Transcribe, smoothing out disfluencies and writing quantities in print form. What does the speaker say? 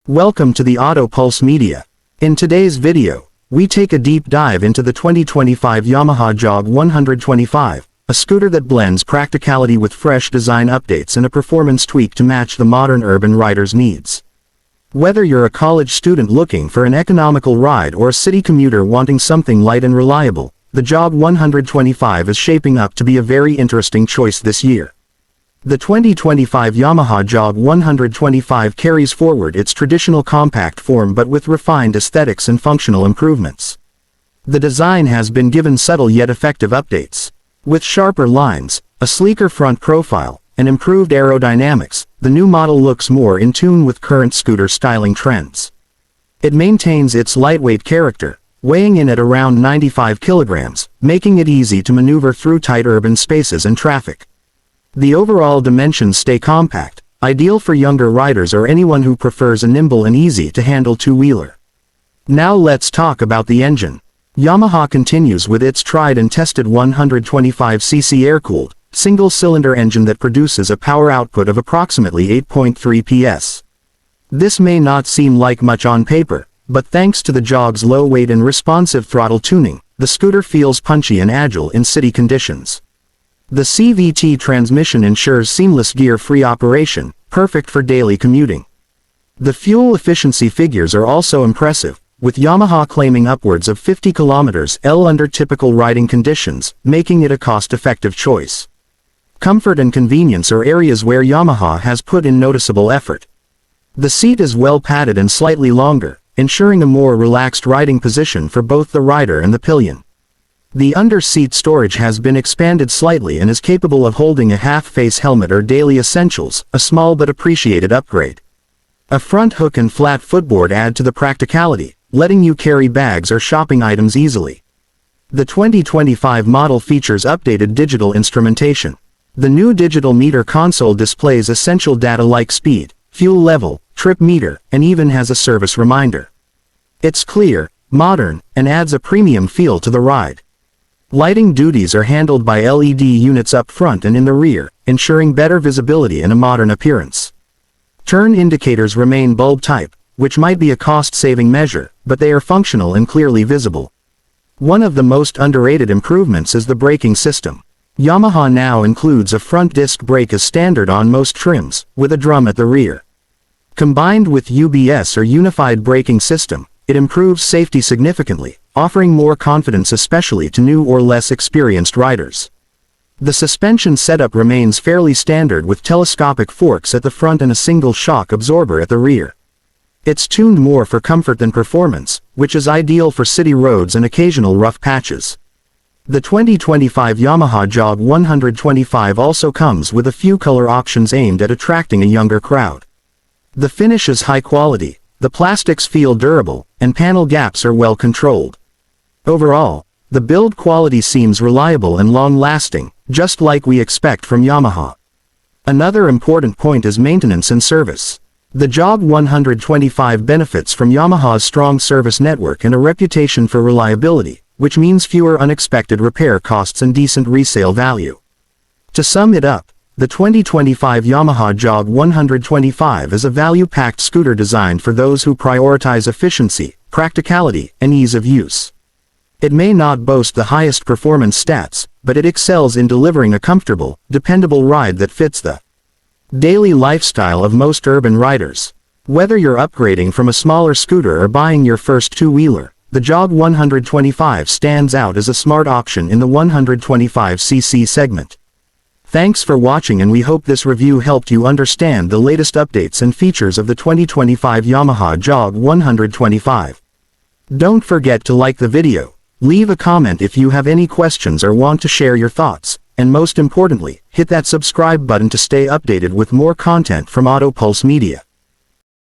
Welcome to the Auto Pulse Media. In today's video, we take a deep dive into the 2025 Yamaha Jog 125, a scooter that blends practicality with fresh design updates and a performance tweak to match the modern urban rider's needs. Whether you're a college student looking for an economical ride or a city commuter wanting something light and reliable, the Jog 125 is shaping up to be a very interesting choice this year. The 2025 Yamaha Jog 125 carries forward its traditional compact form but with refined aesthetics and functional improvements. The design has been given subtle yet effective updates. With sharper lines, a sleeker front profile, and improved aerodynamics, the new model looks more in tune with current scooter styling trends. It maintains its lightweight character, weighing in at around 95 kilograms, making it easy to maneuver through tight urban spaces and traffic. The overall dimensions stay compact, ideal for younger riders or anyone who prefers a nimble and easy-to-handle two-wheeler. Now let's talk about the engine. Yamaha continues with its tried and tested 125cc air-cooled, single-cylinder engine that produces a power output of approximately 8.3 PS. This may not seem like much on paper, but thanks to the Jog's low weight and responsive throttle tuning, the scooter feels punchy and agile in city conditions. The CVT transmission ensures seamless gear-free operation, perfect for daily commuting. The fuel efficiency figures are also impressive, with Yamaha claiming upwards of 50 km/h under typical riding conditions, making it a cost-effective choice. Comfort and convenience are areas where Yamaha has put in noticeable effort. The seat is well padded and slightly longer, ensuring a more relaxed riding position for both the rider and the pillion. The under-seat storage has been expanded slightly and is capable of holding a half-face helmet or daily essentials, a small but appreciated upgrade. A front hook and flat footboard add to the practicality, letting you carry bags or shopping items easily. The 2025 model features updated digital instrumentation. The new digital meter console displays essential data like speed, fuel level, trip meter, and even has a service reminder. It's clear, modern, and adds a premium feel to the ride. Lighting duties are handled by LED units up front and in the rear, ensuring better visibility and a modern appearance. Turn indicators remain bulb type, which might be a cost-saving measure, but they are functional and clearly visible. One of the most underrated improvements is the braking system. Yamaha now includes a front disc brake as standard on most trims, with a drum at the rear. Combined with UBS or Unified Braking System, it improves safety significantly, offering more confidence especially to new or less experienced riders. The suspension setup remains fairly standard with telescopic forks at the front and a single shock absorber at the rear. It's tuned more for comfort than performance, which is ideal for city roads and occasional rough patches. The 2025 Yamaha Jog 125 also comes with a few color options aimed at attracting a younger crowd. The finish is high quality, the plastics feel durable, and panel gaps are well controlled. Overall, the build quality seems reliable and long-lasting, just like we expect from Yamaha. Another important point is maintenance and service. The Jog 125 benefits from Yamaha's strong service network and a reputation for reliability, which means fewer unexpected repair costs and decent resale value. To sum it up, the 2025 Yamaha Jog 125 is a value-packed scooter designed for those who prioritize efficiency, practicality, and ease of use. It may not boast the highest performance stats, but it excels in delivering a comfortable, dependable ride that fits the daily lifestyle of most urban riders. Whether you're upgrading from a smaller scooter or buying your first two-wheeler, the Jog 125 stands out as a smart option in the 125cc segment. Thanks for watching, and we hope this review helped you understand the latest updates and features of the 2025 Yamaha Jog 125. Don't forget to like the video, leave a comment if you have any questions or want to share your thoughts, and most importantly, hit that subscribe button to stay updated with more content from Auto Pulse Media.